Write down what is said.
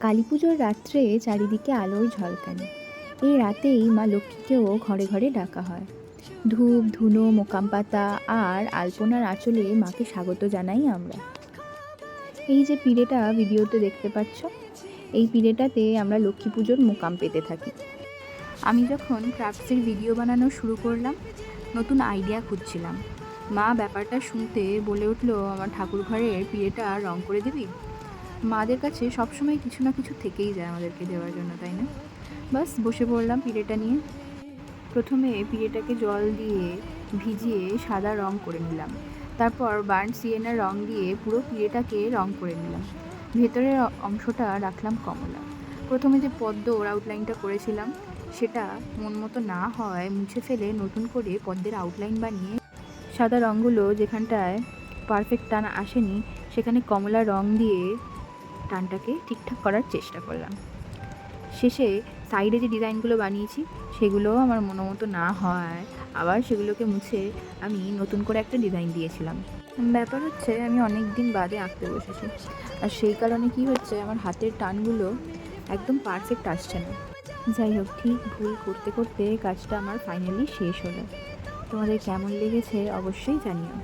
কালী পুজোর রাত্রে চারিদিকে আলোর ঝলকানি। এই রাতেই মা লক্ষ্মীকেও ঘরে ঘরে ডাকা হয়। ধূপ ধুনো মোকাম পাতা আর আলপনার আঁচলে মাকে স্বাগত জানাই আমরা। এই যে পিঁড়েটা ভিডিওতে দেখতে পাচ্ছ, এই পিঁড়েটাতে আমরা লক্ষ্মী পুজোর মোকাম পেতে থাকি। আমি যখন ক্রাফটসের ভিডিও বানানো শুরু করলাম, নতুন আইডিয়া খুঁজছিলাম। মা ব্যাপারটা শুনতে বলে উঠলো, আমার ঠাকুর ঘরের পিঁড়েটা রং করে দিবি? মাদের কাছে সবসময় কিছু না কিছু থেকেই যায় আমাদেরকে দেওয়ার জন্য, তাই না? বাস বসে পড়লাম পিঁড়েটা নিয়ে। প্রথমে পিঁড়েটাকে জল দিয়ে ভিজিয়ে সাদা রং করে নিলাম। তারপর বার্ন সিয়েনার রং দিয়ে পুরো পিঁড়েটাকে রং করে নিলাম। ভেতরের অংশটা রাখলাম কমলা। প্রথমে যে পদ্মর আউটলাইনটা করেছিলাম সেটা মন মতো না হয় মুছে ফেলে নতুন করে পদ্মের আউটলাইন বানিয়ে সাদা রঙগুলো যেখানটায় পারফেক্ট টান আসেনি সেখানে কমলা রং দিয়ে টানটাকে ঠিকঠাক করার চেষ্টা করলাম। শেষে সাইডে যে ডিজাইনগুলো বানিয়েছি সেগুলোও আমার মতো না হয় আবার সেগুলোকে মুছে আমি নতুন করে একটা ডিজাইন দিয়েছিলাম। ব্যাপার হচ্ছে আমি অনেক দিন বাদে আঁকতে বসেছি, আর সেই কারণে কি হচ্ছে, আমার হাতের টানগুলো একদম পারফেক্ট আসছে না। যাই হোক, ঠিক ভুল করতে করতে কাজটা আমার ফাইনালি শেষ হলো। তোমাদের কেমন লেগেছে অবশ্যই জানিও।